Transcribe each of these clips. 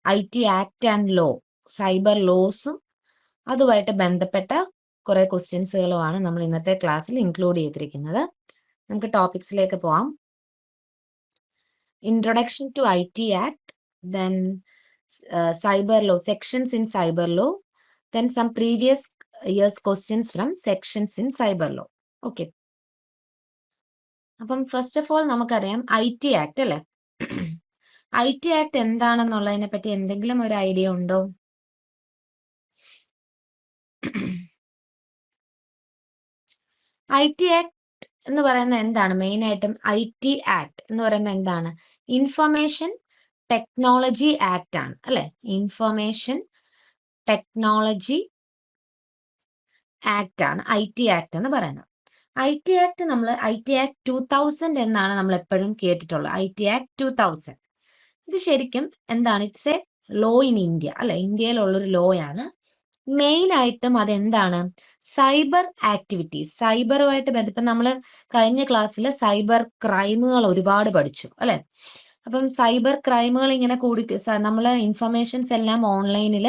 IT act and law, cyber ലോസും അതുമായിട്ട് ബന്ധപ്പെട്ട കുറെ ക്വസ്റ്റ്യൻസുകളുമാണ് നമ്മൾ ഇന്നത്തെ ക്ലാസ്സിൽ ഇൻക്ലൂഡ് ചെയ്തിരിക്കുന്നത്. നമുക്ക് ടോപ്പിക്സിലേക്ക് പോവാം. Introduction to IT act, then cyber law, sections in cyber law, then some previous years questions from sections in cyber law. Okay. അപ്പം ഫസ്റ്റ് ഓഫ് ഓൾ നമുക്കറിയാം IT ആക്ട് അല്ലേ. IT ആക്ട് എന്താണെന്നുള്ളതിനെ പറ്റി എന്തെങ്കിലും ഒരു ഐഡിയ ഉണ്ടോ? IT ആക്ട് എന്ന് പറയുന്നത് എന്താണ്? മെയിൻ ആയിട്ടും IT ആക്ട് എന്ന് പറയുമ്പോൾ എന്താണ്? ഇൻഫർമേഷൻ ടെക്നോളജി ആക്ട് ആണ് അല്ലെ. ഇൻഫർമേഷൻ ടെക്നോളജി ആക്ട് ആണ് IT ആക്ട് എന്ന് പറയുന്നത്. IT ആക്ട് നമ്മൾ IT ആക്ട് 2000 എന്നാണ് നമ്മൾ എപ്പോഴും കേട്ടിട്ടുള്ളത്. IT ആക്ട് 2000 ഇത് ശരിക്കും എന്താണ്? It's a law in India അല്ലെ. ഇന്ത്യയിലുള്ളൊരു ലോ ആണ്. മെയിൻ ആയിട്ടും അതെന്താണ്? സൈബർ ആക്ടിവിറ്റീസ്, സൈബറുമായിട്ട് ബന്ധപ്പെട്ട് നമ്മൾ കഴിഞ്ഞ ക്ലാസ്സിൽ സൈബർ ക്രൈമുകൾ ഒരുപാട് പഠിച്ചു അല്ലെ. അപ്പം സൈബർ ക്രൈമുകൾ ഇങ്ങനെ കൂടി നമ്മൾ ഇൻഫർമേഷൻസ് എല്ലാം ഓൺലൈനിൽ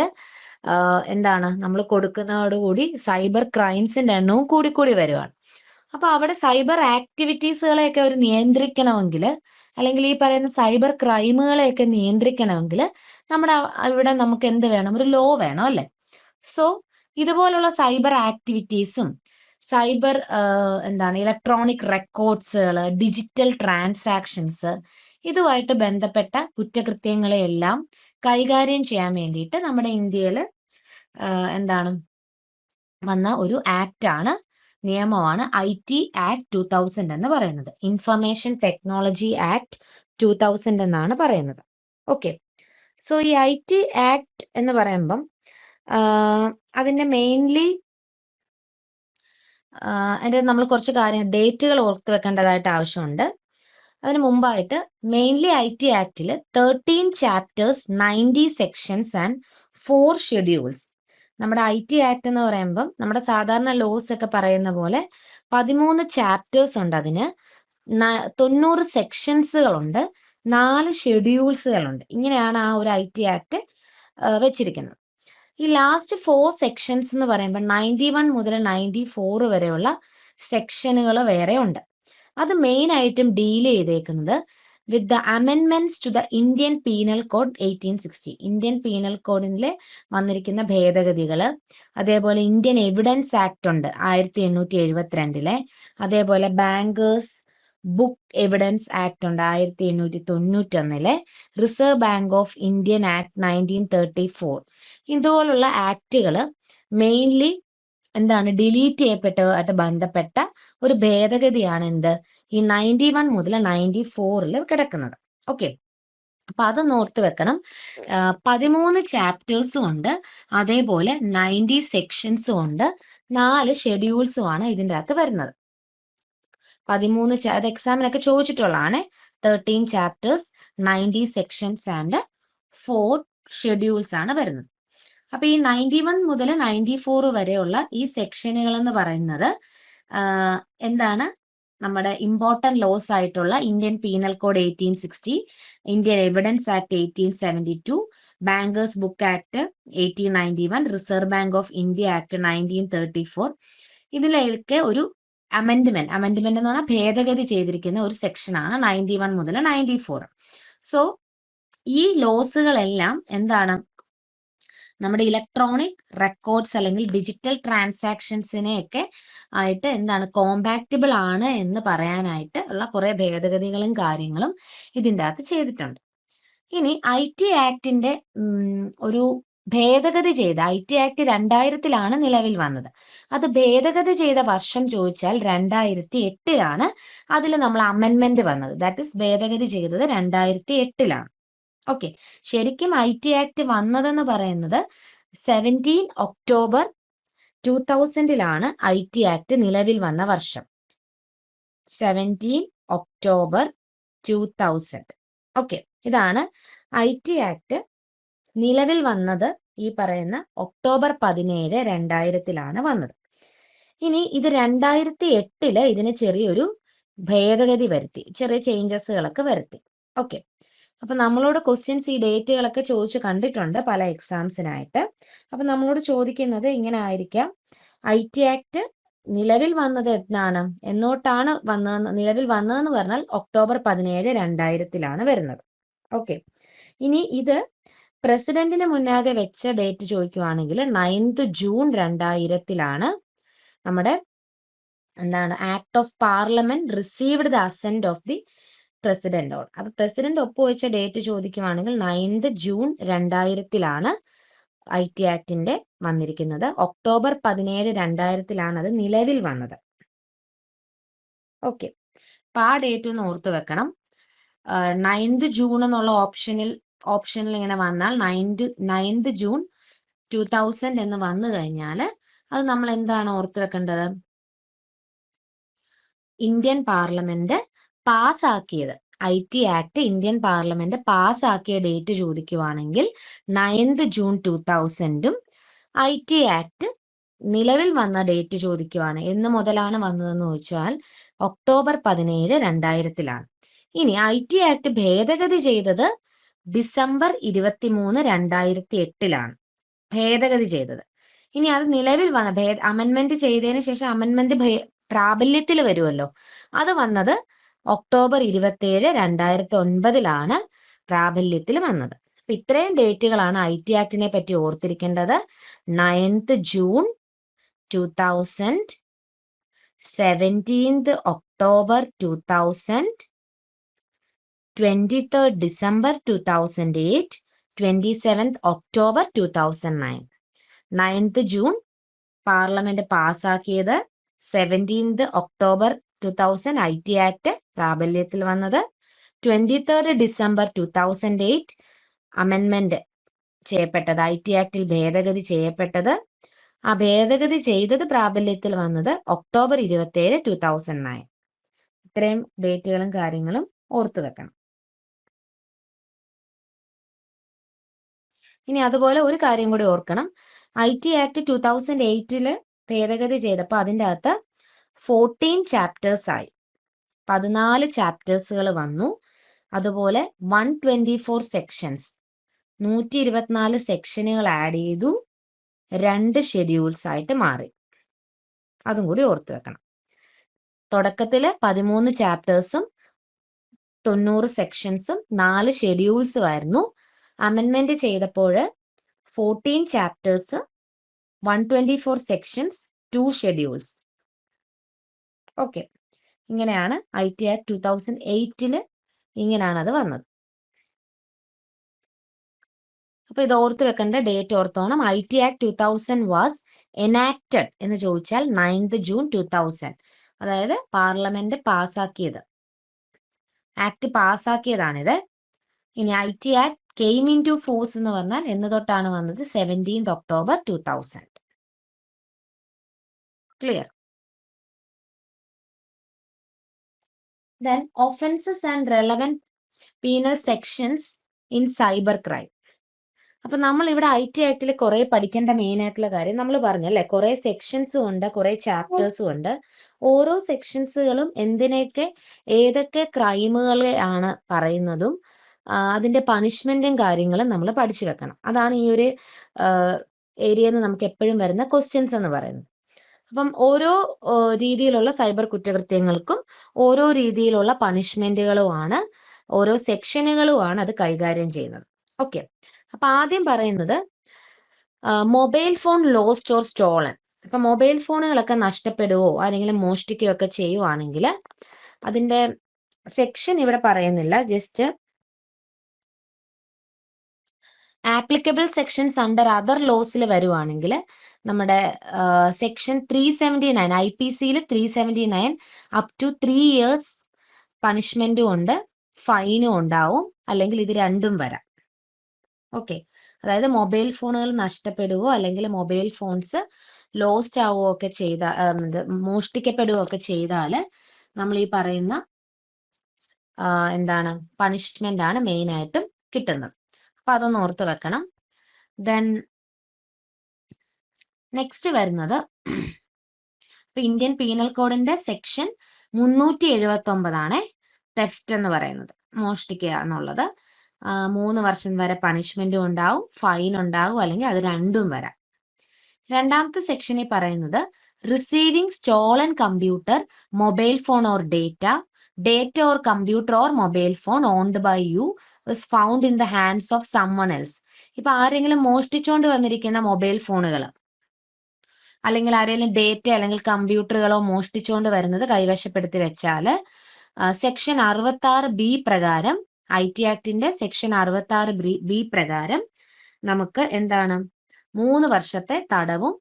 എന്താണ് നമ്മൾ കൊടുക്കുന്നതോടുകൂടി സൈബർ ക്രൈംസിന്റെ എണ്ണവും കൂടിക്കൂടി വരുവാണ്. അപ്പൊ അവിടെ സൈബർ ആക്ടിവിറ്റീസുകളെയൊക്കെ ഒരു നിയന്ത്രിക്കണമെങ്കിൽ, അല്ലെങ്കിൽ ഈ പറയുന്ന സൈബർ ക്രൈമുകളെയൊക്കെ നിയന്ത്രിക്കണമെങ്കിൽ നമ്മുടെ ഇവിടെ നമുക്ക് എന്ത് വേണം? ഒരു ലോ വേണം അല്ലെ. സോ ഇതുപോലുള്ള സൈബർ ആക്ടിവിറ്റീസും സൈബർ എന്താണ് ഇലക്ട്രോണിക് റെക്കോർഡ്സുകൾ, ഡിജിറ്റൽ ട്രാൻസാക്ഷൻസ്, ഇതുമായിട്ട് ബന്ധപ്പെട്ട കുറ്റകൃത്യങ്ങളെയെല്ലാം കൈകാര്യം ചെയ്യാൻ വേണ്ടിയിട്ട് നമ്മുടെ ഇന്ത്യയിൽ എന്താണ് വന്ന ഒരു ആക്ട് ആണ്, നിയമമാണ് IT ആക്ട് 2000 എന്ന് പറയുന്നത്. ഇൻഫർമേഷൻ ടെക്നോളജി ആക്ട് 2000 എന്നാണ് പറയുന്നത്. ഓക്കെ. സോ ഈ IT ആക്ട് എന്ന് പറയുമ്പം അതിന്റെ മെയിൻലി അതിന്റെ നമ്മൾ കുറച്ച് കാര്യം ഡേറ്റുകൾ ഓർത്ത് വെക്കേണ്ടതായിട്ട് ആവശ്യമുണ്ട്. അതിന് മുമ്പായിട്ട് mainly IT ആക്ടിൽ 13 chapters, 90 sections and 4 schedules. നമ്മുടെ IT ആക്ട് എന്ന് പറയുമ്പം നമ്മുടെ സാധാരണ ലോസ് ഒക്കെ പറയുന്ന പോലെ 13 ചാപ്റ്റേഴ്സ് ഉണ്ട്, അതിന് 90 സെക്ഷൻസുകളുണ്ട്, 4 ഷെഡ്യൂൾസുകളുണ്ട്. ഇങ്ങനെയാണ് ആ ഒരു IT ആക്ട് വെച്ചിരിക്കുന്നത്. ഈ ലാസ്റ്റ് 4 സെക്ഷൻസ് എന്ന് പറയുമ്പോൾ 91 മുതൽ 94 വരെയുള്ള സെക്ഷനുകൾ വേറെ ഉണ്ട്. അത് മെയിൻ ആയിട്ടും ഡീൽ ചെയ്തേക്കുന്നത് വിത്ത് ദ അമെൻമെന്റ്സ് to the Indian penal code 1860. Indian penal കോഡിൽ വന്നിരിക്കുന്ന ഭേദഗതികൾ, അതേപോലെ ഇന്ത്യൻ എവിഡൻസ് ആക്ട് ഉണ്ട് 1872, അതേപോലെ ബാങ്കേഴ്സ് ബുക്ക് എവിഡൻസ് ആക്ട് ഉണ്ട് 1891, reserve bank of Indian act 1934. ഇതുപോലുള്ള ആക്ടുകൾ മെയിൻലി എന്താണ് ഡിലീറ്റ് ചെയ്യപ്പെട്ടതുമായിട്ട് ബന്ധപ്പെട്ട ഒരു ഭേദഗതിയാണ് എന്ത്? ഈ 91 മുതൽ 94 കിടക്കുന്നത്. ഓക്കെ. അപ്പൊ അതൊന്ന് ഓർത്ത് വെക്കണം. 13 ചാപ്റ്റേഴ്സും ഉണ്ട്, അതേപോലെ 90 സെക്ഷൻസും ഉണ്ട്, 4 ഷെഡ്യൂൾസും ആണ് ഇതിൻ്റെ അകത്ത് വരുന്നത്. 13 അത് എക്സാമിനൊക്കെ ചോദിച്ചിട്ടുള്ളതാണ്. 13 ചാപ്റ്റേഴ്സ്, 90 സെക്ഷൻസ് ആൻഡ് 4 ഷെഡ്യൂൾസ് ആണ് വരുന്നത്. അപ്പൊ ഈ 91 മുതൽ 94 വരെയുള്ള ഈ സെക്ഷനുകൾ എന്ന് പറയുന്നത് എന്താണ്? നമ്മുടെ ഇമ്പോർട്ടന്റ് ലോസ് ആയിട്ടുള്ള Indian penal code 1860, Indian evidence act 1872, bankers book act 1891, reserve bank of India act 1934. ഇതിലൊക്കെ ഒരു അമെൻഡ്മെന്റ് എന്ന് പറഞ്ഞാൽ ഭേദഗതി ചെയ്തിരിക്കുന്ന ഒരു സെക്ഷനാണ് 91 മുതൽ 94. സോ ഈ ലോസുകളെല്ലാം എന്താണ്? നമ്മുടെ ഇലക്ട്രോണിക് റെക്കോർഡ്സ് അല്ലെങ്കിൽ ഡിജിറ്റൽ ട്രാൻസാക്ഷൻസിനെയൊക്കെ ആയിട്ട് എന്താണ് കോമ്പാക്റ്റബിൾ ആണ് എന്ന് പറയാനായിട്ട് ഉള്ള കുറെ ഭേദഗതികളും കാര്യങ്ങളും ഇതിൻ്റെ അകത്ത് ചെയ്തിട്ടുണ്ട്. ഇനി IT ആക്ടിന്റെ ഒരു ഭേദഗതി ചെയ്ത IT ആക്ട് 2000 നിലവിൽ വന്നത്. അത് ഭേദഗതി ചെയ്ത വർഷം ചോദിച്ചാൽ 2008 അതിൽ നമ്മൾ അമെൻമെന്റ് വന്നത്. ദാറ്റ് ഇസ് ഭേദഗതി ചെയ്തത് 2008. ഓക്കെ. ശരിക്കും IT ആക്ട് വന്നതെന്ന് പറയുന്നത് 17 ഒക്ടോബർ 2000 IT ആക്ട് നിലവിൽ വന്ന വർഷം. 17 ഒക്ടോബർ 2000. ഓക്കെ. ഇതാണ് IT ആക്ട് നിലവിൽ വന്നത്. ഈ പറയുന്ന ഒക്ടോബർ 17, 2000 വന്നത്. ഇനി ഇത് 2008 ഇതിന് ചെറിയൊരു ഭേദഗതി വരുത്തി, ചെറിയ ചേഞ്ചസുകളൊക്കെ വരുത്തി. ഓക്കെ. അപ്പൊ നമ്മളോട് ക്വസ്റ്റ്യൻസ് ഈ ഡേറ്റുകളൊക്കെ ചോദിച്ചു കണ്ടിട്ടുണ്ട് പല എക്സാംസിനായിട്ട്. അപ്പൊ നമ്മളോട് ചോദിക്കുന്നത് ഇങ്ങനെ ആയിരിക്കാം: IT ആക്ട് നിലവിൽ വന്നത് എന്നാണ്, എന്നോട്ടാണ് വന്നതെന്ന്, നിലവിൽ വന്നതെന്ന് പറഞ്ഞാൽ ഒക്ടോബർ 17, 2000 വരുന്നത്. ഓക്കെ, ഇനി ഇത് പ്രസിഡന്റിന് മുന്നാകെ വെച്ച ഡേറ്റ് ചോദിക്കുവാണെങ്കിൽ 9th June 2000 നമ്മുടെ എന്താണ് act of parliament received the assent of the president on. അപ്പൊ പ്രസിഡന്റ് ഒപ്പുവെച്ച ഡേറ്റ് ചോദിക്കുവാണെങ്കിൽ 9th June 2000 IT ആക്ടിന്റെ വന്നിരിക്കുന്നത്. ഒക്ടോബർ 17, 2000 അത് നിലവിൽ വന്നത്. ഓക്കെ, അപ്പൊ ആ ഡേറ്റ് ഒന്ന് ഓർത്ത് വെക്കണം. 9th June എന്നുള്ള ഓപ്ഷനിൽ ഇങ്ങനെ വന്നാൽ 9th June 2000 എന്ന് വന്നു കഴിഞ്ഞാൽ അത് നമ്മൾ എന്താണ് ഓർത്ത് വെക്കേണ്ടത്? ഇന്ത്യൻ പാർലമെന്റ് പാസ്സാക്കിയത്, IT ആക്ട് ഇന്ത്യൻ പാർലമെന്റ് പാസ്സാക്കിയ ഡേറ്റ് ചോദിക്കുവാണെങ്കിൽ 9th June 2000ഉം IT ആക്ട് നിലവിൽ വന്ന ഡേറ്റ് ചോദിക്കുവാണ് എന്ന് മുതലാണ് വന്നതെന്ന് ചോദിച്ചാൽ ഒക്ടോബർ 17, 2000. ഇനി IT ആക്ട് ഭേദഗതി ചെയ്തത് ഡിസംബർ 23, 2008 ഭേദഗതി ചെയ്തത്. ഇനി അത് നിലവിൽ വന്ന അമെന്റ്മെന്റ് ചെയ്തതിന് ശേഷം അമെന്റ്മെന്റ് പ്രാബല്യത്തിൽ വരുമല്ലോ, അത് വന്നത് ഒക്ടോബർ 27, 2009 പ്രാബല്യത്തിൽ വന്നത്. അപ്പൊ ഇത്രയും ഡേറ്റുകളാണ് IT ആക്ടിനെ പറ്റി ഓർത്തിരിക്കേണ്ടത്. 9th June 2000, 17th October 2000, 23rd December 2008, 27th October 2009. 9th June parliament പാസ്സാക്കിയത്, 17th October 2000 IT ആക്ട് പ്രാബല്യത്തിൽ വന്നത്, 23rd December 2008 അമെന്റ്മെന്റ് ചെയ്യപ്പെട്ടത്, IT ആക്ടിൽ ഭേദഗതി ചെയ്യപ്പെട്ടത്. ആ ഭേദഗതി ചെയ്തത് പ്രാബല്യത്തിൽ വന്നത് ഒക്ടോബർ 27, 2009. ഇത്രയും ഡേറ്റുകളും കാര്യങ്ങളും ഓർത്തു വെക്കണം. ഇനി അതുപോലെ ഒരു കാര്യം കൂടി ഓർക്കണം. IT ആക്ട് 2008 ഭേദഗതി ചെയ്തപ്പോൾ അതിൻ്റെ അകത്ത് 14 ചാപ്റ്റേഴ്സ് ആയി, 14 ചാപ്റ്റേഴ്സുകൾ വന്നു. അതുപോലെ 124 സെക്ഷൻസ്, 124 സെക്ഷനുകൾ ആഡ് ചെയ്തു, 2 ഷെഡ്യൂൾസ് ആയിട്ട് മാറി. അതും കൂടി ഓർത്തു വെക്കണം. തുടക്കത്തില് 13 ചാപ്റ്റേഴ്സും 90 സെക്ഷൻസും 4 ഷെഡ്യൂൾസും ആയിരുന്നു. അമെന്റ്മെന്റ് ചെയ്തപ്പോൾ 14 ചാപ്റ്റേഴ്സ്, 124 സെക്ഷൻസ്, 2 ഷെഡ്യൂൾസ്. ഓക്കെ, ഇങ്ങനെയാണ് IT ആക്ട് 2008 ഇങ്ങനെയാണ് അത് വന്നത്. അപ്പൊ ഇത് ഓർത്ത് വെക്കേണ്ട ഡേറ്റ് ഓർത്തോണം. IT ആക്ട് 2000 വാസ് എനാക്റ്റഡ് എന്ന് ചോദിച്ചാൽ 9th June 2000, അതായത് പാർലമെന്റ് പാസ്സാക്കിയത്, ആക്ട് പാസ്സാക്കിയതാണിത്. ഇനി IT act came into force എന്ന് പറഞ്ഞാൽ എന്ന് തൊട്ടാണ് വന്നത്? 17th October 2000. Clear? Then offenses and relevant penal sections in cyber crime. അപ്പൊ നമ്മൾ ഇവിടെ IT ആക്ടിൽ കുറെ പഠിക്കേണ്ട മെയിൻ ആയിട്ടുള്ള കാര്യം നമ്മൾ പറഞ്ഞല്ലേ, കുറെ സെക്ഷൻസും ഉണ്ട്, കുറെ ചാപ്റ്റേഴ്സും ഉണ്ട്. ഓരോ സെക്ഷൻസുകളും എന്തിനൊക്കെ ഏതൊക്കെ ക്രൈമുകളെ ആണ് പറയുന്നതും അതിന്റെ പണിഷ്മെന്റും കാര്യങ്ങളും നമ്മൾ പഠിച്ചു വെക്കണം. അതാണ് ഈ ഒരു ഏരിയയിൽ നിന്ന് നമുക്ക് എപ്പോഴും വരുന്ന ക്വസ്റ്റ്യൻസ് എന്ന് പറയുന്നത്. അപ്പം ഓരോ രീതിയിലുള്ള സൈബർ കുറ്റകൃത്യങ്ങൾക്കും ഓരോ രീതിയിലുള്ള പണിഷ്മെന്റുകളുമാണ്, ഓരോ സെക്ഷനുകളുമാണ് അത് കൈകാര്യം ചെയ്യുന്നത്. ഓക്കെ, അപ്പൊ ആദ്യം പറയുന്നത് mobile phone lost or stolen. അപ്പൊ മൊബൈൽ ഫോണുകളൊക്കെ നഷ്ടപ്പെടുവോ അല്ലെങ്കിൽ മോഷ്ടിക്കുകയോ ഒക്കെ ചെയ്യുവാണെങ്കിൽ അതിന്റെ സെക്ഷൻ ഇവിടെ പറയുന്നില്ല, just applicable sections under other ലോസിൽ വരുവാണെങ്കിൽ നമ്മുടെ സെക്ഷൻ 379 IPCയിൽ 379 അപ് ടു 3 years പണിഷ്മെന്റും ഉണ്ട്, ഫൈനും ഉണ്ടാവും, അല്ലെങ്കിൽ ഇത് രണ്ടും വരാം. ഓക്കെ, അതായത് മൊബൈൽ ഫോണുകൾ നഷ്ടപ്പെടുകയോ അല്ലെങ്കിൽ മൊബൈൽ ഫോൺസ് ലോസ്റ്റ് ആവുകയോ ഒക്കെ മോഷ്ടിക്കപ്പെടുകയോ ഒക്കെ ചെയ്താൽ നമ്മൾ ഈ പറയുന്ന എന്താണ് പണിഷ്മെന്റ് ആണ് മെയിൻ ആയിട്ടും കിട്ടുന്നത്. അപ്പൊ അതൊന്ന് ഓർത്ത് വെക്കണം. ദെൻ നെക്സ്റ്റ് വരുന്നത് ഇന്ത്യൻ പീനൽ കോഡിന്റെ സെക്ഷൻ 379 തെഫ്റ്റ് എന്ന് പറയുന്നത്, മോഷ്ടിക്കുക എന്നുള്ളത്. 3 വർഷം വരെ പണിഷ്മെന്റും ഉണ്ടാവും, ഫൈൻ ഉണ്ടാവും, അല്ലെങ്കിൽ അത് രണ്ടും വരാം. രണ്ടാമത്തെ സെക്ഷനിൽ പറയുന്നത് receiving stolen computer, mobile phone or data or computer or mobile phone owned by you is found in the hands of someone else. ഇപ്പൊ ആരെങ്കിലും മോഷ്ടിച്ചുകൊണ്ട് വന്നിരിക്കുന്ന മൊബൈൽ ഫോണുകൾ അല്ലെങ്കിൽ ആരെങ്കിലും ഡേറ്റ അല്ലെങ്കിൽ കമ്പ്യൂട്ടറുകളോ മോഷ്ടിച്ചുകൊണ്ട് വരുന്നത് കൈവശപ്പെടുത്തി വെച്ചാൽ സെക്ഷൻ 66B പ്രകാരം, IT ആക്ടിന്റെ സെക്ഷൻ 66B പ്രകാരം നമുക്ക് എന്താണ് 3 വർഷത്തെ തടവും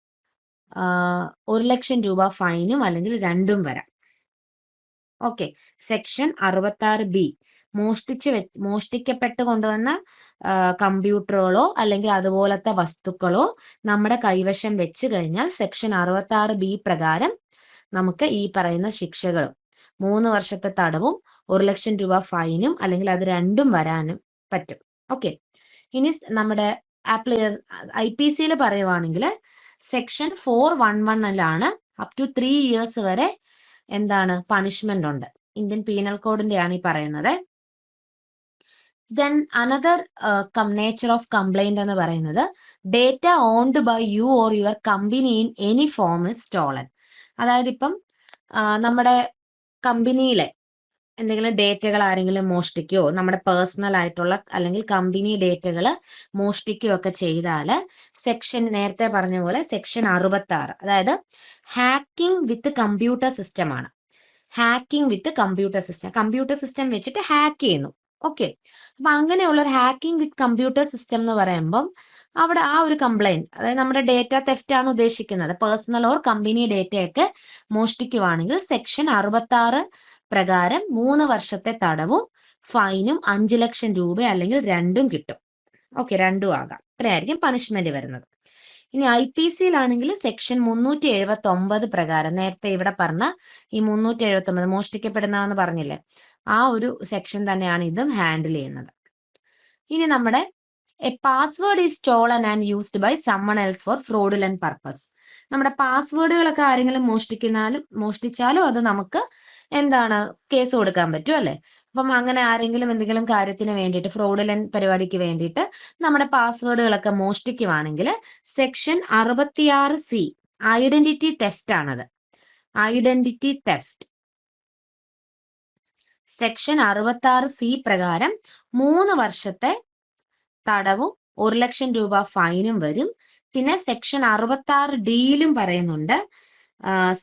1 ലക്ഷം രൂപ ഫൈനും അല്ലെങ്കിൽ രണ്ടും വരാം. ഓക്കെ, സെക്ഷൻ 66B മോഷ്ടിക്കപ്പെട്ട് കൊണ്ടുവന്ന കമ്പ്യൂട്ടറുകളോ അല്ലെങ്കിൽ അതുപോലത്തെ വസ്തുക്കളോ നമ്മുടെ കൈവശം വെച്ച് കഴിഞ്ഞാൽ സെക്ഷൻ 66B പ്രകാരം നമുക്ക് ഈ പറയുന്ന ശിക്ഷകളും 3 വർഷത്തെ തടവും 1 ലക്ഷം രൂപ ഫൈനും അല്ലെങ്കിൽ അത് രണ്ടും വരാനും പറ്റും. ഓക്കെ, ഇനി നമ്മുടെ IPCയിൽ പറയുവാണെങ്കിൽ സെക്ഷൻ 411 അപ് ടു 3 years വരെ എന്താണ് പണിഷ്മെന്റ് ഉണ്ട്. ഇന്ത്യൻ പീനൽ കോഡിന്റെ ആണ് ഈ പറയുന്നത്. Then another nature of complaint എന്ന് പറയുന്നത് data owned by you or your company in any form is stolen. അതായത് ഇപ്പം നമ്മുടെ കമ്പനിയിലെ എന്തെങ്കിലും ഡേറ്റകൾ ആരെങ്കിലും മോഷ്ടിക്കുകയോ നമ്മുടെ പേഴ്സണൽ ആയിട്ടുള്ള അല്ലെങ്കിൽ കമ്പനി ഡേറ്റകൾ മോഷ്ടിക്കുകയോ ഒക്കെ ചെയ്താൽ സെക്ഷൻ നേരത്തെ പറഞ്ഞ പോലെ സെക്ഷൻ 66, അതായത് ഹാക്കിംഗ് വിത്ത് കമ്പ്യൂട്ടർ സിസ്റ്റം ആണ്. ഹാക്കിംഗ് വിത്ത് കമ്പ്യൂട്ടർ സിസ്റ്റം വെച്ചിട്ട് ഹാക്ക് ചെയ്യുന്നു. ഓക്കെ, അപ്പൊ അങ്ങനെയുള്ള ഒരു ഹാക്കിംഗ് വിത്ത് കമ്പ്യൂട്ടർ സിസ്റ്റം എന്ന് പറയുമ്പം അവിടെ ആ ഒരു കംപ്ലൈന്റ്, അതായത് നമ്മുടെ ഡേറ്റ തെഫ്റ്റ് ആണ് ഉദ്ദേശിക്കുന്നത്, പേഴ്സണൽ ഓർ കമ്പനി ഡേറ്റയൊക്കെ മോഷ്ടിക്കുവാണെങ്കിൽ സെക്ഷൻ 66 പ്രകാരം 3 വർഷത്തെ തടവും ഫൈനും 5 ലക്ഷം രൂപ അല്ലെങ്കിൽ രണ്ടും കിട്ടും. ഓക്കെ, രണ്ടും ആകാം. ഇത്രയായിരിക്കും പണിഷ്മെന്റ് വരുന്നത്. ഇനി IPCയിലാണെങ്കിൽ സെക്ഷൻ 379 പ്രകാരം നേരത്തെ ഇവിടെ പറഞ്ഞ ഈ 379 മോഷ്ടിക്കപ്പെടുന്നതെന്ന് പറഞ്ഞില്ലേ, ആ ഒരു സെക്ഷൻ തന്നെയാണ് ഇതും ഹാൻഡിൽ ചെയ്യുന്നത്. ഇനി നമ്മുടെ a password is stolen and used by someone else for fraudulent purpose. നമ്മുടെ പാസ്വേഡുകളൊക്കെ ആരെങ്കിലും മോഷ്ടിച്ചാലും അത് നമുക്ക് എന്താണ് കേസ് കൊടുക്കാൻ പറ്റും അല്ലെ. അപ്പം അങ്ങനെ ആരെങ്കിലും എന്തെങ്കിലും കാര്യത്തിന് വേണ്ടിയിട്ട് ഫ്രോഡുലന്റ് പരിപാടിക്ക് വേണ്ടിയിട്ട് നമ്മുടെ പാസ്വേഡുകളൊക്കെ മോഷ്ടിക്കുവാണെങ്കിൽ സെക്ഷൻ 66C ഐഡന്റിറ്റി തെഫ്റ്റ് ആണത്. ഐഡന്റിറ്റി തെഫ്റ്റ് സെക്ഷൻ 66C പ്രകാരം 3 വർഷത്തെ തടവും 1 ലക്ഷം രൂപ ഫൈനും വരും. പിന്നെ സെക്ഷൻ 66Dയിലും പറയുന്നുണ്ട്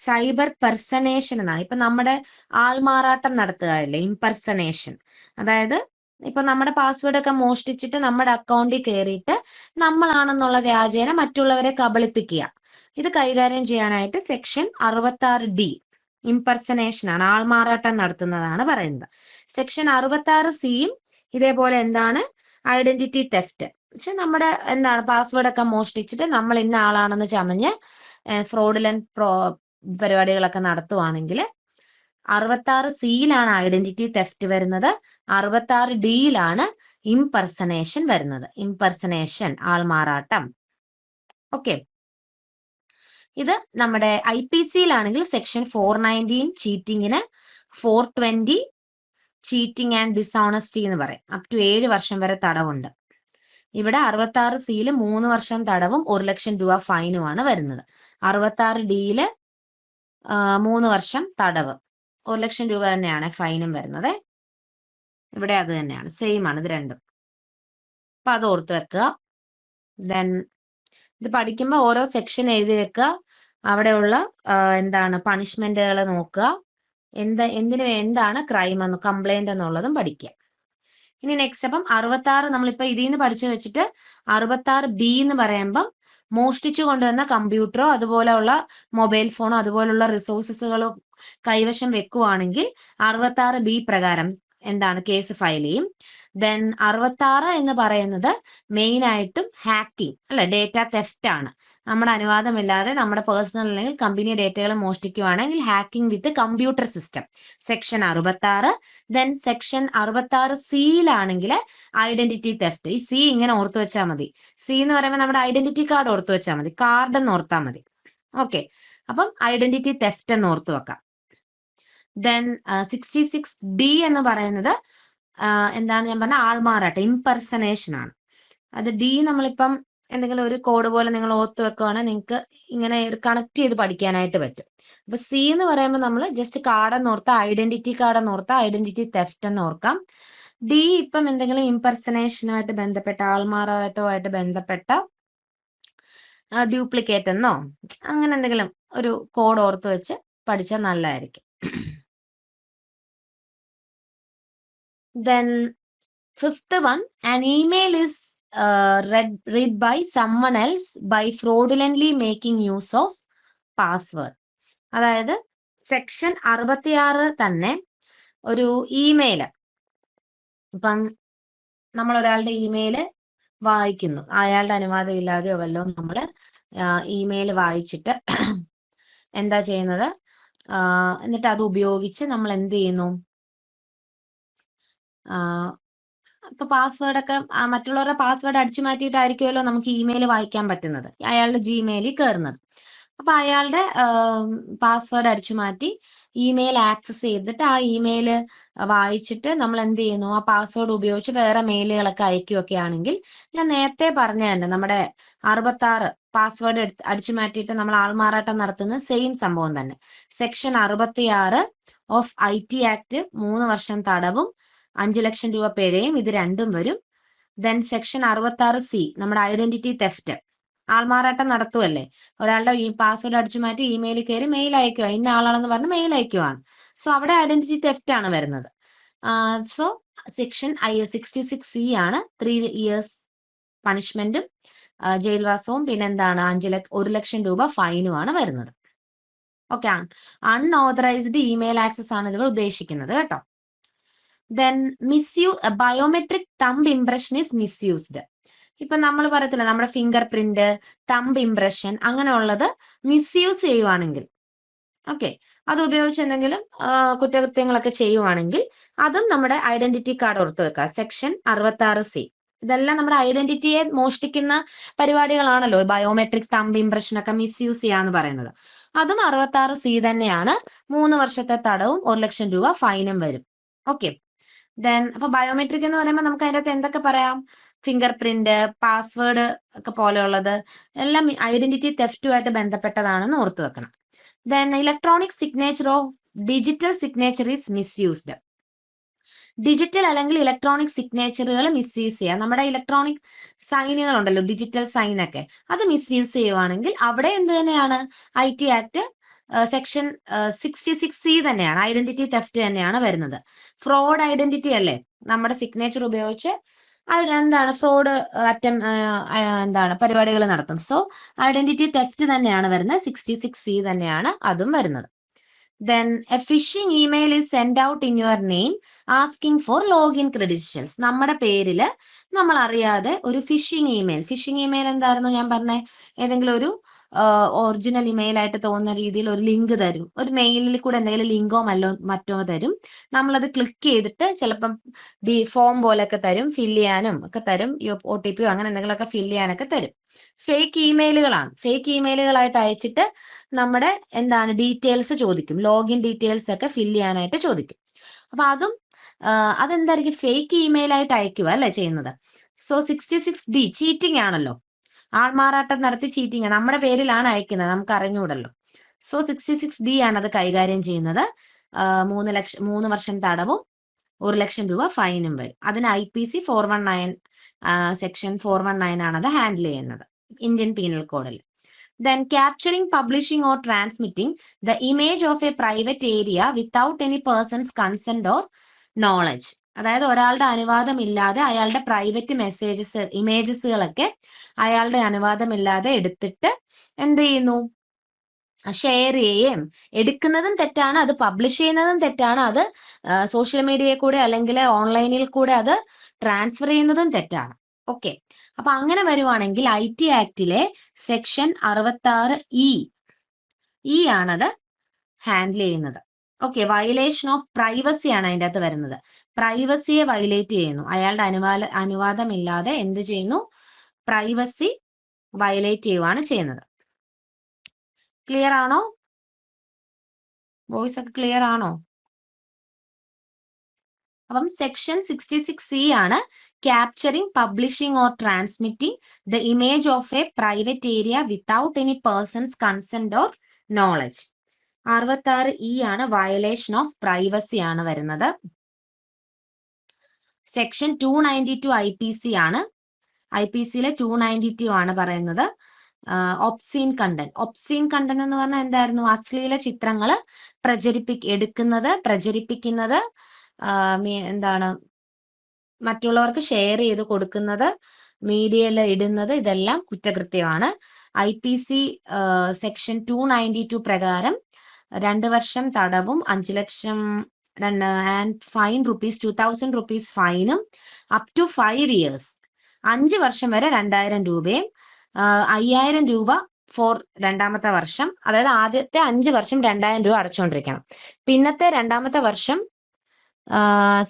സൈബർ പെർസണേഷൻ എന്നാണ്. ഇപ്പൊ നമ്മുടെ ആൾമാറാട്ടം നടത്തുകയല്ലേ, ഇംപെർസണേഷൻ. അതായത് ഇപ്പൊ നമ്മുടെ പാസ്വേഡ് ഒക്കെ മോഷ്ടിച്ചിട്ട് നമ്മുടെ അക്കൗണ്ടിൽ കയറിയിട്ട് നമ്മളാണെന്നുള്ള വ്യാജേന മറ്റുള്ളവരെ കബളിപ്പിക്കുക. ഇത് കൈകാര്യം ചെയ്യാനായിട്ട് സെക്ഷൻ 66D ഇംപെർസണേഷൻ ആണ്, ആൾമാറാട്ടം നടത്തുന്നതാണ് പറയുന്നത്. സെക്ഷൻ 66Cയും ഇതേപോലെ എന്താണ് ഐഡന്റിറ്റി തെഫ്റ്റ്, പക്ഷെ നമ്മുടെ എന്താണ് പാസ്വേഡ് ഒക്കെ മോഷ്ടിച്ചിട്ട് നമ്മൾ ഇന്ന ആളാണെന്ന് ചമഞ്ഞ് ഫ്രോഡുലന്റ് പരിപാടികളൊക്കെ നടത്തുവാണെങ്കിൽ 66Cയിലാണ് ഐഡന്റിറ്റി തെഫ്റ്റ് വരുന്നത്, 66Dയിലാണ് ഇംപെർസണേഷൻ വരുന്നത്. ഇംപെർസണേഷൻ, ആൾമാറാട്ടം. ഓക്കെ, ഇത് നമ്മുടെ IPCയിലാണെങ്കിൽ സെക്ഷൻ 419 ചീറ്റിങ്ങിന്, 420 ചീറ്റിംഗ് ആൻഡ് ഡിസോണസ്റ്റി എന്ന് പറയും. അപ് ടു 7 വർഷം വരെ തടവുണ്ട്. ഇവിടെ 66Cയിൽ 3 വർഷം തടവും 1 ലക്ഷം രൂപ ഫൈനുമാണ് വരുന്നത്. 66Dയില് 3 വർഷം തടവ്, 1 ലക്ഷം രൂപ തന്നെയാണ് ഫൈനും വരുന്നത്. ഇവിടെ അത് തന്നെയാണ്, സെയിം ആണ് ഇത് രണ്ടും. അപ്പൊ അത് ഓർത്ത് വെക്കുക. ദെൻ ഇത് പഠിക്കുമ്പോൾ ഓരോ സെക്ഷൻ എഴുതി വെക്കുക, അവിടെയുള്ള എന്താണ് പണിഷ്മെന്റുകൾ നോക്കുക, എന്താണ് ക്രൈം എന്ന് കംപ്ലൈന്റ് എന്നുള്ളതും പഠിക്കുക. ഇനി നെക്സ്റ്റ് അപ്പം 66 നമ്മളിപ്പോ ഇതിൽ നിന്ന് പഠിച്ചു വെച്ചിട്ട് 66B എന്ന് പറയുമ്പം മോഷ്ടിച്ചു കൊണ്ടുവന്ന കമ്പ്യൂട്ടറോ അതുപോലെയുള്ള മൊബൈൽ ഫോണോ അതുപോലുള്ള റിസോഴ്സസുകളോ കൈവശം വെക്കുവാണെങ്കിൽ 66B പ്രകാരം എന്താണ് കേസ് ഫയൽ ചെയ്യും. ദെൻ 66 എന്ന് പറയുന്നത് മെയിൻ ആയിട്ടും ഹാക്കിംഗ് അല്ലെ, ഡേറ്റ തെഫ്റ്റ് ആണ്. നമ്മുടെ അനുവാദമില്ലാതെ നമ്മുടെ പേഴ്സണൽ അല്ലെങ്കിൽ കമ്പനി ഡേറ്റകൾ മോഷ്ടിക്കുവാണെങ്കിൽ hacking with computer system section 66. Then section 66Cയിലാണെങ്കിൽ ഐഡന്റിറ്റി തെഫ്റ്റ്. ഈ C ഇങ്ങനെ ഓർത്തു വെച്ചാൽ മതി. C എന്ന് പറയുമ്പോൾ നമ്മുടെ ഐഡന്റിറ്റി കാർഡ് ഓർത്തു വെച്ചാൽ മതി, കാർഡ് എന്ന് ഓർത്താൽ മതി. ഓക്കെ, അപ്പം ഐഡന്റിറ്റി തെഫ്റ്റ് എന്ന് ഓർത്തു വെക്കാം. ദെൻ 66D എന്ന് പറയുന്നത് എന്താണ് ഞാൻ പറഞ്ഞ ആൾമാറാട്ടം, ഇംപെർസനേഷൻ ആണ്. അത് ഡി നമ്മളിപ്പം എന്തെങ്കിലും ഒരു കോഡ് പോലെ നിങ്ങൾ ഓർത്ത് വെക്കുകയാണെങ്കിൽ നിങ്ങൾക്ക് ഇങ്ങനെ ഒരു കണക്ട് ചെയ്ത് പഠിക്കാനായിട്ട് പറ്റും. അപ്പൊ സി എന്ന് പറയുമ്പോൾ നമ്മൾ ജസ്റ്റ് കാർഡെന്ന് ഓർത്താൽ ഐഡന്റിറ്റി കാർഡെന്ന് ഓർത്താൽ ഐഡന്റിറ്റി തെഫ്റ്റ് എന്ന് ഓർക്കാം. ഡി ഇപ്പം എന്തെങ്കിലും ഇംപെർസനേഷനുമായിട്ട് ബന്ധപ്പെട്ട ആൾമാറാട്ടവുമായിട്ട് ബന്ധപ്പെട്ട ഡ്യൂപ്ലിക്കേറ്റ് എന്നോ അങ്ങനെ എന്തെങ്കിലും ഒരു കോഡ് ഓർത്ത് വെച്ച് പഠിച്ചാൽ നല്ലതായിരിക്കും. Then fifth one, an email is read by someone else by fraudulently making use of password. അതായത് സെക്ഷൻ 66 തന്നെ ഒരു ഇമെയിൽ, ഇപ്പം നമ്മൾ ഒരാളുടെ ഇമെയില് വായിക്കുന്നു, അയാളുടെ അനുവാദം ഇല്ലാതെയോ വല്ലോ നമ്മൾ ഇമെയിൽ വായിച്ചിട്ട് എന്താ ചെയ്യുന്നത്, എന്നിട്ട് അത് ഉപയോഗിച്ച് നമ്മൾ എന്ത് ചെയ്യുന്നു, ഇപ്പൊ പാസ്വേഡൊക്കെ മറ്റുള്ളവരുടെ പാസ്വേഡ് അടിച്ചു മാറ്റിയിട്ടായിരിക്കുമല്ലോ നമുക്ക് ഇമെയിൽ വായിക്കാൻ പറ്റുന്നത്, അയാളുടെ ജിമെയിലിൽ കയറുന്നത്. അപ്പൊ അയാളുടെ പാസ്വേഡ് അടിച്ചു മാറ്റി ഇമെയിൽ ആക്സസ് ചെയ്തിട്ട് ആ ഇമെയിൽ വായിച്ചിട്ട് നമ്മൾ എന്ത് ചെയ്യുന്നു, ആ പാസ്വേഡ് ഉപയോഗിച്ച് വേറെ മെയിലുകളൊക്കെ അയക്കുകയൊക്കെ ആണെങ്കിൽ, ഞാൻ നേരത്തെ പറഞ്ഞ തന്നെ നമ്മുടെ 66 പാസ്വേഡ് അടിച്ചു മാറ്റിയിട്ട് നമ്മൾ ആൾമാറാട്ടം നടത്തുന്ന സെയിം സംഭവം തന്നെ. സെക്ഷൻ 66 ഓഫ് IT ആക്ട് 3 വർഷം തടവും 5 ലക്ഷം രൂപ പിഴയും ഇത് രണ്ടും വരും. ദെൻ സെക്ഷൻ 66C നമ്മുടെ ഐഡന്റിറ്റി തെഫ്റ്റ്, ആൾമാറാട്ടം നടത്തുമല്ലേ, ഒരാളുടെ ഈ പാസ്വേഡ് അടിച്ചു മാറ്റി ഇമെയിൽ കയറി മെയിൽ അയക്കുക, ഇന്ന ആളാണെന്ന് പറഞ്ഞ് മെയിൽ അയക്കുവാണ്. സോ അവിടെ ഐഡന്റിറ്റി തെഫ്റ്റ് ആണ് വരുന്നത്. സോ സെക്ഷൻ 66C ആണ് 3 years പണിഷ്മെന്റും ജയിൽവാസവും പിന്നെന്താണ് 1 ലക്ഷം രൂപ ഫൈനുമാണ് വരുന്നത്. ഓക്കെ, അൺഓതറൈസ്ഡ് ഇമെയിൽ ആക്സസ് ആണ് ഇവർ ഉദ്ദേശിക്കുന്നത് കേട്ടോ. Then biometric thumb impression is misused. ഇപ്പൊ നമ്മൾ പറയത്തില്ല നമ്മുടെ ഫിംഗർ പ്രിന്റ്, തമ്പ് ഇംപ്രഷൻ അങ്ങനെയുള്ളത് മിസ്യൂസ് ചെയ്യുവാണെങ്കിൽ, ഓക്കെ, അത് ഉപയോഗിച്ച് എന്തെങ്കിലും കുറ്റകൃത്യങ്ങളൊക്കെ ചെയ്യുവാണെങ്കിൽ അതും നമ്മുടെ ഐഡന്റിറ്റി കാർഡ് ഓർത്ത് വെക്കുക. Section 66C. ഇതെല്ലാം നമ്മുടെ ഐഡന്റിറ്റിയെ മോഷ്ടിക്കുന്ന പരിപാടികളാണല്ലോ, ബയോമെട്രിക് തമ്പ് ഇംപ്രഷൻ ഒക്കെ മിസ്യൂസ് ചെയ്യാന്ന് പറയുന്നത്. അതും 66C തന്നെയാണ്. 3 വർഷത്തെ തടവും 1 ലക്ഷം രൂപ ഫൈനും വരും. ഓക്കെ, ദെൻ അപ്പൊ ബയോമെട്രിക് എന്ന് പറയുമ്പോൾ നമുക്ക് അതിൻ്റെ അകത്ത് എന്തൊക്കെ പറയാം, ഫിംഗർ പ്രിന്റ്, പാസ്വേഡ് ഒക്കെ പോലെയുള്ളത് എല്ലാം ഐഡന്റിറ്റി തെഫ്റ്റുമായിട്ട് ബന്ധപ്പെട്ടതാണെന്ന് ഓർത്തു വെക്കണം. Then electronic signature of digital signature is misused. Digital അല്ലെങ്കിൽ ഇലക്ട്രോണിക് സിഗ്നേച്ചറുകൾ മിസ്യൂസ് ചെയ്യുക, നമ്മുടെ ഇലക്ട്രോണിക് സൈനുകൾ ഉണ്ടല്ലോ, ഡിജിറ്റൽ സൈൻ ഒക്കെ, അത് മിസ്യൂസ് ചെയ്യുവാണെങ്കിൽ അവിടെ എന്ത് തന്നെയാണ്, IT ആക്ട് സെക്ഷൻ 66C തന്നെയാണ്, ഐഡന്റിറ്റി തെഫ്റ്റ് തന്നെയാണ് വരുന്നത്. ഫ്രോഡ് ഐഡന്റിറ്റി അല്ലേ, നമ്മുടെ സിഗ്നേച്ചർ ഉപയോഗിച്ച് എന്താണ് ഫ്രോഡ് എന്താണ് പരിപാടികൾ നടത്തും. സോ ഐഡന്റിറ്റി തെഫ്റ്റ് തന്നെയാണ് വരുന്നത്, 66C തന്നെയാണ് അതും വരുന്നത്. Then a phishing email is send out in your name asking for login credentials. നമ്മുടെ പേരിൽ നമ്മൾ അറിയാതെ ഒരു ഫിഷിംഗ് ഇമെയിൽ എന്തായിരുന്നു ഞാൻ പറഞ്ഞേ, ഏതെങ്കിലും ഒരു ഒറിജിനൽ ഇമെയിൽ ആയിട്ട് തോന്നുന്ന രീതിയിൽ ഒരു ലിങ്ക് തരും, ഒരു മെയിലിൽ കൂടെ എന്തെങ്കിലും ലിങ്കോ മറ്റോ തരും. നമ്മളത് ക്ലിക്ക് ചെയ്തിട്ട് ചിലപ്പം ഫോം പോലെയൊക്കെ തരും, ഫില്ല് ചെയ്യാനും ഒക്കെ തരും, OTP അങ്ങനെ എന്തെങ്കിലുമൊക്കെ ഫില്ല് ചെയ്യാനൊക്കെ തരും. ഫേക്ക് ഇമെയിലുകളാണ്, ഫേക്ക് ഇമെയിലുകളായിട്ട് അയച്ചിട്ട് നമ്മുടെ എന്താണ് ഡീറ്റെയിൽസ് ചോദിക്കും, ലോഗിൻ ഡീറ്റെയിൽസ് ഒക്കെ ഫില്ല് ചെയ്യാനായിട്ട് ചോദിക്കും. അപ്പൊ അതും അതെന്തായിരിക്കും, ഫേക്ക് ഇമെയിൽ ആയിട്ട് അയക്കുക അല്ലേ ചെയ്യുന്നത്. സോ 66D ചീറ്റിംഗ് ആണല്ലോ, ആൾമാറാട്ടം നടത്തി ചീറ്റിംഗ്, നമ്മുടെ പേരിലാണ് അയക്കുന്നത്, നമുക്ക് അറിഞ്ഞൂടല്ലോ. സോ 66D ആണ് അത് കൈകാര്യം ചെയ്യുന്നത്. 3 വർഷം തടവും 1 ലക്ഷം രൂപ ഫൈനും വരും. അതിന് IPC 419 സെക്ഷൻ 419 ആണ് അത് ഹാൻഡിൽ ചെയ്യുന്നത്, ഇന്ത്യൻ പീനൽ കോഡിൽ. Then capturing, publishing or transmitting the image of a private area without any person's consent or knowledge. അതായത് ഒരാളുടെ അനുവാദമില്ലാതെ അയാളുടെ പ്രൈവറ്റ് ഇമേജസുകളൊക്കെ അയാളുടെ അനുവാദമില്ലാതെ എടുത്തിട്ട് എന്ത് ചെയ്യുന്നു, ഷെയർ ചെയ്യുകയും, എടുക്കുന്നതും തെറ്റാണ്, അത് പബ്ലിഷ് ചെയ്യുന്നതും തെറ്റാണ്, അത് സോഷ്യൽ മീഡിയയിൽ കൂടെ അല്ലെങ്കിൽ ഓൺലൈനിൽ കൂടെ അത് ട്രാൻസ്ഫർ ചെയ്യുന്നതും തെറ്റാണ്. ഓക്കെ, അപ്പൊ അങ്ങനെ വരുവാണെങ്കിൽ IT ആക്ടിലെ സെക്ഷൻ 66E ആണത് ഹാൻഡിൽ ചെയ്യുന്നത്. ഓക്കെ, വയലേഷൻ ഓഫ് പ്രൈവസി ആണ് അതിൻ്റെ അകത്ത് വരുന്നത്. പ്രൈവസിയെ വയലേറ്റ് ചെയ്യുന്നു, അയാളുടെ അനുവാദമില്ലാതെ എന്ത് ചെയ്യുന്നു, പ്രൈവസി വയലേറ്റ് ചെയ്യുവാണ് ചെയ്യുന്നത്. ക്ലിയർ ആണോ? വോയിസ് ഒക്കെ ക്ലിയർ ആണോ? അപ്പം സെക്ഷൻ 66C ആണ് capturing, publishing or transmitting the image of a private area without any person's consent or knowledge. 66E ആണ് വയലേഷൻ ഓഫ് പ്രൈവസി ആണ് വരുന്നത്. സെക്ഷൻ 292 IPC ആണ്. IPCയിലെ 292 ആണ് പറയുന്നത് ഒബ്സീൻ കണ്ടന്റ്. ഒബ്സീൻ കണ്ടന്റ് എന്ന് പറഞ്ഞാൽ എന്തായിരുന്നു? അശ്ലീല ചിത്രങ്ങൾ പ്രചരിപ്പിക്കുന്നത് എന്താണ്, മറ്റുള്ളവർക്ക് ഷെയർ ചെയ്ത് കൊടുക്കുന്നത്, മീഡിയയിൽ ഇടുന്നത്, ഇതെല്ലാം കുറ്റകൃത്യമാണ്. IPC സെക്ഷൻ 292 പ്രകാരം 2 വർഷം തടവും 5 ലക്ഷം ആൻഡ് ഫൈൻ റുപ്പീസ് 2000 റുപ്പീസ് ഫൈനും അപ് ടു 5 years 5 വർഷം വരെ 2000 രൂപയും 5000 രൂപ ഫോർ രണ്ടാമത്തെ വർഷം. അതായത് ആദ്യത്തെ 5 വർഷം 2000 രൂപ അടച്ചുകൊണ്ടിരിക്കണം. പിന്നത്തെ രണ്ടാമത്തെ വർഷം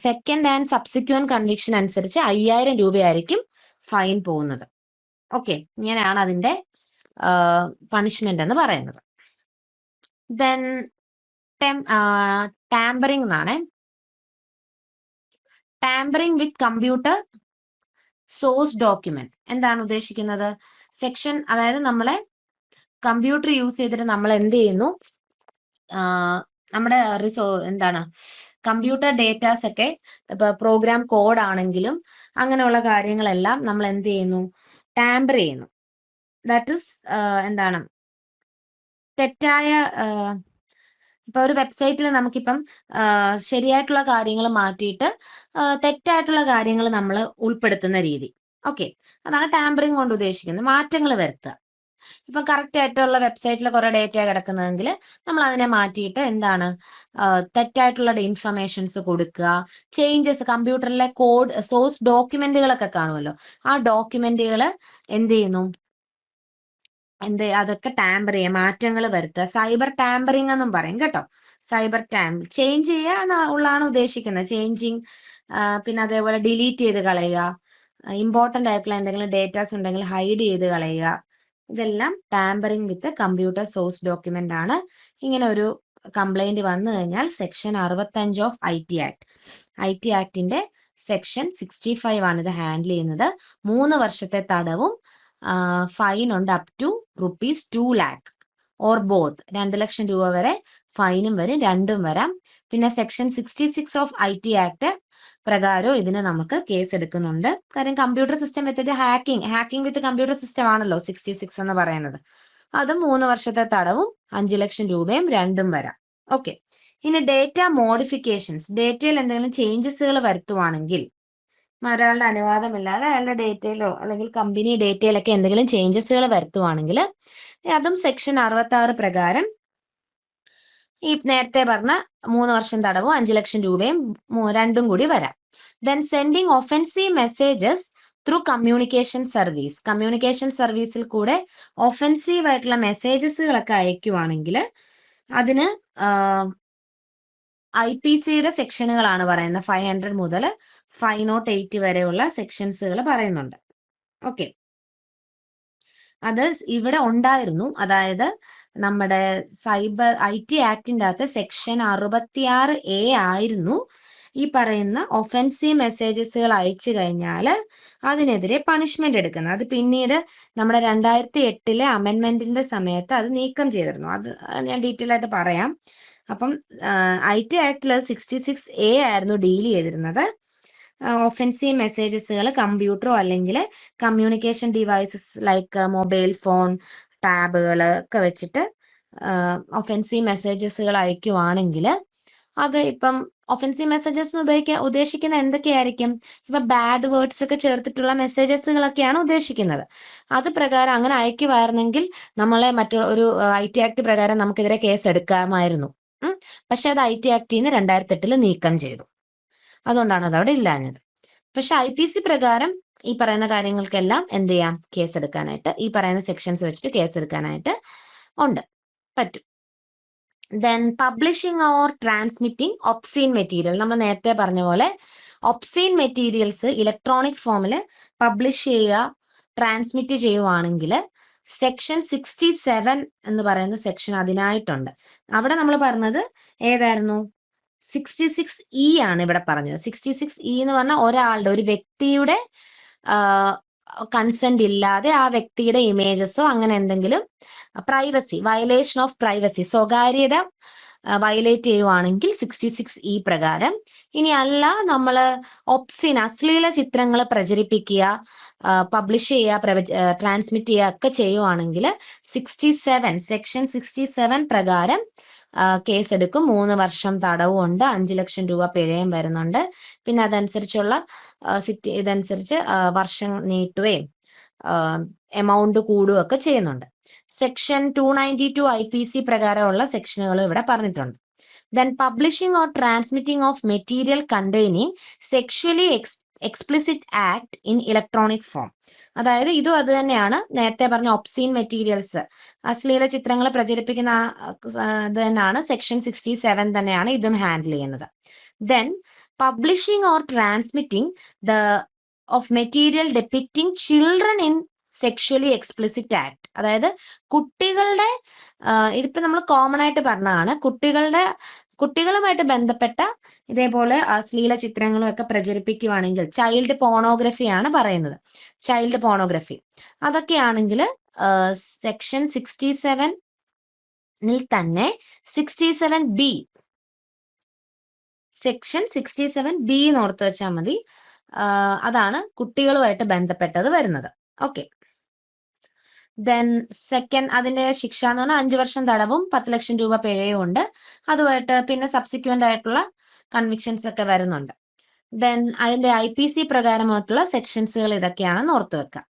സെക്കൻഡ് ആൻഡ് സബ്സിക്വന്റ് കൺവിക്ഷൻ അനുസരിച്ച് 5000 രൂപയായിരിക്കും ഫൈൻ പോകുന്നത്. ഓക്കെ, ഇങ്ങനെയാണ് അതിന്റെ പണിഷ്മെന്റ് എന്ന് പറയുന്നത്. ദെൻ ടാമ്പറിംഗ് എന്നാണ്. Tampering with computer source document എന്താണ് ഉദ്ദേശിക്കുന്നത്? സെക്ഷൻ, അതായത് നമ്മളെ കമ്പ്യൂട്ടർ യൂസ് ചെയ്തിട്ട് നമ്മൾ എന്ത് ചെയ്യുന്നു, നമ്മുടെ എന്താണ് കമ്പ്യൂട്ടർ ഡേറ്റാസ് ഒക്കെ, ഇപ്പൊ പ്രോഗ്രാം കോഡ് ആണെങ്കിലും അങ്ങനെയുള്ള കാര്യങ്ങളെല്ലാം നമ്മൾ എന്ത് ചെയ്യുന്നു, ടാമ്പർ ചെയ്യുന്നു. ദാറ്റ് ഇസ് എന്താണ്, തെറ്റായ, ഇപ്പൊ ഒരു വെബ്സൈറ്റിൽ നമുക്കിപ്പം ശരിയായിട്ടുള്ള കാര്യങ്ങൾ മാറ്റിയിട്ട് തെറ്റായിട്ടുള്ള കാര്യങ്ങൾ നമ്മൾ ഉൾപ്പെടുത്തുന്ന രീതി. ഓക്കെ, അതാണ് ടാമ്പറിംഗ് കൊണ്ട് ഉദ്ദേശിക്കുന്നത്. മാറ്റങ്ങൾ വരുത്തുക. ഇപ്പൊ കറക്റ്റ് ആയിട്ടുള്ള വെബ്സൈറ്റിൽ കുറെ ഡേറ്റ കിടക്കുന്നതെങ്കിൽ നമ്മൾ അതിനെ മാറ്റിയിട്ട് എന്താണ്, തെറ്റായിട്ടുള്ള ഇൻഫർമേഷൻസ് കൊടുക്കുക, ചേഞ്ചസ്, കമ്പ്യൂട്ടറിലെ കോഡ് സോഴ്സ് ഡോക്യുമെന്റുകളൊക്കെ കാണുമല്ലോ, ആ ഡോക്യുമെന്റുകൾ എന്ത് ചെയ്യുന്നു, അതൊക്കെ ടാമ്പർ ചെയ്യുക, മാറ്റങ്ങൾ വരുത്തുക. സൈബർ ടാമ്പറിംഗ് എന്നും പറയും കേട്ടോ. സൈബർ ചേഞ്ച് ചെയ്യുക ഉള്ളതാണ് ഉദ്ദേശിക്കുന്നത്. ചേഞ്ചിങ്, പിന്നെ അതേപോലെ ഡിലീറ്റ് ചെയ്ത് കളയുക, ഇമ്പോർട്ടന്റ് ആയിട്ടുള്ള എന്തെങ്കിലും ഡേറ്റാസ് ഉണ്ടെങ്കിൽ ഹൈഡ് ചെയ്ത് കളയുക. ഇതെല്ലാം tampering with computer source document ആണ്. ഇങ്ങനെ ഒരു കംപ്ലൈന്റ് വന്നു കഴിഞ്ഞാൽ സെക്ഷൻ 65 ഓഫ് IT ആക്ടിന്റെ സെക്ഷൻ 65 ആണ് ഇത് ഹാൻഡിൽ ചെയ്യുന്നത്. 3 വർഷത്തെ തടവും ഫൈൻ ഉണ്ട് up to rupees 2 lakh or both. 2 ലക്ഷം രൂപ വരെ ഫൈനും വരും, രണ്ടും വരാം. പിന്നെ സെക്ഷൻ 66 ഓഫ് IT ആക്ട് പ്രകാരം ഇതിന് നമുക്ക് കേസ് എടുക്കുന്നുണ്ട്. കാര്യം കമ്പ്യൂട്ടർ സിസ്റ്റം വിത്തിട്ട് ഹാക്കിംഗ് വിത്ത് കമ്പ്യൂട്ടർ സിസ്റ്റം ആണല്ലോ 66 എന്ന് പറയുന്നത്. അതും 3 വർഷത്തെ തടവും 5 ലക്ഷം രൂപയും രണ്ടും വരാം. ഓക്കെ, ഇനി ഡേറ്റ മോഡിഫിക്കേഷൻസ്, ഡേറ്റയിൽ എന്തെങ്കിലും ചേഞ്ചസുകൾ വരുത്തുവാണെങ്കിൽ, ഒരാളുടെ അനുവാദമില്ലാതെ അയാളുടെ ഡേറ്റയിലോ അല്ലെങ്കിൽ കമ്പനി ഡേറ്റയിലൊക്കെ എന്തെങ്കിലും ചേഞ്ചസുകൾ വരുത്തുവാണെങ്കിൽ അതും സെക്ഷൻ 66 പ്രകാരം ഈ നേരത്തെ പറഞ്ഞ 3 വർഷം തടവും 5 ലക്ഷം രൂപയും രണ്ടും കൂടി വരാം. Then sending offensive messages through communication സർവീസിൽ കൂടെ ഒഫെൻസീവ് ആയിട്ടുള്ള മെസ്സേജസുകളൊക്കെ അയക്കുവാണെങ്കിൽ അതിന് IPCയുടെ സെക്ഷനുകളാണ് പറയുന്നത്. 500 മുതൽ 508 വരെയുള്ള സെക്ഷൻസുകൾ പറയുന്നുണ്ട്. ഓക്കെ, അത് ഇവിടെ ഉണ്ടായിരുന്നു. അതായത് നമ്മുടെ സൈബർ IT ആക്ടിന്റെ അകത്ത് സെക്ഷൻ 66A ആയിരുന്നു ഈ പറയുന്ന ഒഫെൻസീവ് മെസ്സേജസുകൾ അയച്ചു കഴിഞ്ഞാൽ അതിനെതിരെ പണിഷ്മെന്റ് എടുക്കുന്നത്. അത് പിന്നീട് നമ്മുടെ 2008 അമെന്റ്മെന്റിന്റെ സമയത്ത് അത് നീക്കം ചെയ്തിരുന്നു. അത് ഞാൻ ഡീറ്റെയിൽ ആയിട്ട് പറയാം. അപ്പം IT ആക്ടിൽ 66A ആയിരുന്നു ഡീൽ ചെയ്തിരുന്നത്. ഒഫെൻസീവ് മെസ്സേജസുകൾ കമ്പ്യൂട്ടറോ അല്ലെങ്കിൽ communication devices like mobile phone, ടാബുകൾ ഒക്കെ വെച്ചിട്ട് ഒഫെൻസീവ് മെസ്സേജസുകൾ അയക്കുവാണെങ്കിൽ അത് ഇപ്പം ഒഫെൻസീവ് മെസ്സേജസ് ഉദ്ദേശിക്കുന്ന എന്തൊക്കെയായിരിക്കും? ഇപ്പൊ ബാഡ് വേർഡ്സ് ഒക്കെ ചേർത്തിട്ടുള്ള മെസ്സേജസുകളൊക്കെയാണ് ഉദ്ദേശിക്കുന്നത്. അത് പ്രകാരം അങ്ങനെ അയക്കുമായിരുന്നെങ്കിൽ നമ്മളെ ഒരു IT ആക്ട് പ്രകാരം നമുക്കെതിരെ കേസ് എടുക്കാമായിരുന്നു. പക്ഷെ അത് IT ആക്ടിൽ നിന്ന് 2008 നീക്കം ചെയ്തു. അതുകൊണ്ടാണ് അത് അവിടെ ഇല്ലാഞ്ഞത്. പക്ഷെ IPC പ്രകാരം ഈ പറയുന്ന കാര്യങ്ങൾക്കെല്ലാം എന്ത് ചെയ്യാം, കേസ് എടുക്കാനായിട്ട്, ഈ പറയുന്ന സെക്ഷൻസ് വെച്ചിട്ട് കേസ് എടുക്കാനായിട്ട് പറ്റും. Then publishing or transmitting obscene material. നമ്മൾ നേരത്തെ പറഞ്ഞ പോലെ ഒബ്സീൻ മെറ്റീരിയൽസ് ഇലക്ട്രോണിക് ഫോമിൽ പബ്ലിഷ് ചെയ്യുക, ട്രാൻസ്മിറ്റ് ചെയ്യുവാണെങ്കിൽ സെക്ഷൻ 67 എന്ന് പറയുന്ന സെക്ഷൻ അതിനായിട്ടുണ്ട്. അവിടെ നമ്മൾ പറഞ്ഞത് ഏതായിരുന്നു? 66E ആണ് ഇവിടെ പറഞ്ഞത്. 66E എന്ന് പറഞ്ഞാൽ ഒരാളുടെ, ഒരു വ്യക്തിയുടെ കൺസെന്റ് ഇല്ലാതെ ആ വ്യക്തിയുടെ ഇമേജസോ അങ്ങനെ എന്തെങ്കിലും പ്രൈവസി, വയലേഷൻ ഓഫ് പ്രൈവസി, സ്വകാര്യത വയലേറ്റ് ചെയ്യുവാണെങ്കിൽ 66E പ്രകാരം. ഇനി അല്ല നമ്മൾ ഒബ്സിൻ, അശ്ലീല ചിത്രങ്ങൾ പ്രചരിപ്പിക്കുക, പബ്ലിഷ് ചെയ്യുക, ട്രാൻസ്മിറ്റ് ചെയ്യുക ഒക്കെ ചെയ്യുവാണെങ്കിൽ 67, സെക്ഷൻ 67 പ്രകാരം കേസെടുക്കും. 3 വർഷം തടവുണ്ട്, 5 ലക്ഷം രൂപ പിഴയും വരുന്നുണ്ട്. പിന്നെ അതനുസരിച്ചുള്ള ഇതനുസരിച്ച് വർഷം നീട്ടുകയും എമൗണ്ട് കൂടുകയും ഒക്കെ ചെയ്യുന്നുണ്ട്. സെക്ഷൻ 292 IPC പ്രകാരമുള്ള സെക്ഷനുകൾ ഇവിടെ പറഞ്ഞിട്ടുണ്ട്. Then publishing or transmitting of material containing sexually explicit act in electronic form. അതായത് ഇതും അത് തന്നെയാണ്, നേരത്തെ പറഞ്ഞ ഒബ്സീൻ മെറ്റീരിയൽസ്, അശ്ലീല ചിത്രങ്ങൾ പ്രചരിപ്പിക്കുന്ന ഇത് തന്നെയാണ്, സെക്ഷൻ 67 തന്നെയാണ് ഇതും ഹാൻഡിൽ ചെയ്യുന്നത്. Then publishing or transmitting of material depicting children in sexually explicit act. അതായത് കുട്ടികളുടെ, ഇതിപ്പോ നമ്മൾ കോമൺ ആയിട്ട് പറഞ്ഞതാണ്, കുട്ടികളുമായിട്ട് ബന്ധപ്പെട്ട ഇതേപോലെ അശ്ലീല ചിത്രങ്ങളും ഒക്കെ പ്രചരിപ്പിക്കുകയാണെങ്കിൽ, ചൈൽഡ് പോണോഗ്രഫിയാണ് പറയുന്നത്, ചൈൽഡ് പോണോഗ്രഫി, അതൊക്കെയാണെങ്കിൽ സെക്ഷൻ 67 തന്നെ 67B, സെക്ഷൻ 67B എന്ന് ഓർത്ത് വെച്ചാൽ മതി. അതാണ് കുട്ടികളുമായിട്ട് ബന്ധപ്പെട്ടത് വരുന്നത്. ഓക്കെ. ദെൻ സെക്കൻഡ്, അതിന്റെ ശിക്ഷ എന്ന് പറഞ്ഞാൽ 5 വർഷം തടവും 10 ലക്ഷം രൂപ പിഴയും ഉണ്ട്. അതുമായിട്ട് പിന്നെ സബ്സിക്വന്റ് ആയിട്ടുള്ള കൺവിക്ഷൻസ് ഒക്കെ വരുന്നുണ്ട്. ദെൻ അതിന്റെ IPC പ്രകാരമായിട്ടുള്ള സെക്ഷൻസുകൾ ഇതൊക്കെയാണെന്ന് ഓർത്തു വെക്കാം.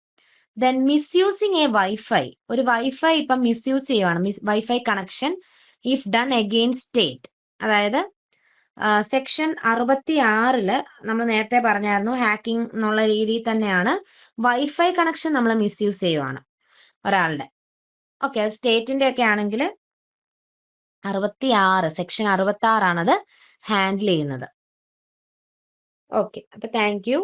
ദെൻ മിസ്യൂസിങ് എ വൈഫൈ, ഒരു വൈഫൈ ഇപ്പം മിസ്യൂസ് ചെയ്യുവാണ്, wifi connection if done against state. അതായത് സെക്ഷൻ 66 നമ്മൾ നേരത്തെ പറഞ്ഞായിരുന്നു, ഹാക്കിംഗ് എന്നുള്ള രീതിയിൽ തന്നെയാണ് വൈഫൈ കണക്ഷൻ നമ്മൾ മിസ്യൂസ് ചെയ്യുവാണ് ഒരാളുടെ. ഓക്കെ, സ്റ്റേറ്റിന്റെ ഒക്കെ ആണെങ്കിൽ 66, സെക്ഷൻ 66 ആണത് ഹാൻഡിൽ ചെയ്യുന്നത്. ഓക്കെ, അപ്പൊ താങ്ക് യു.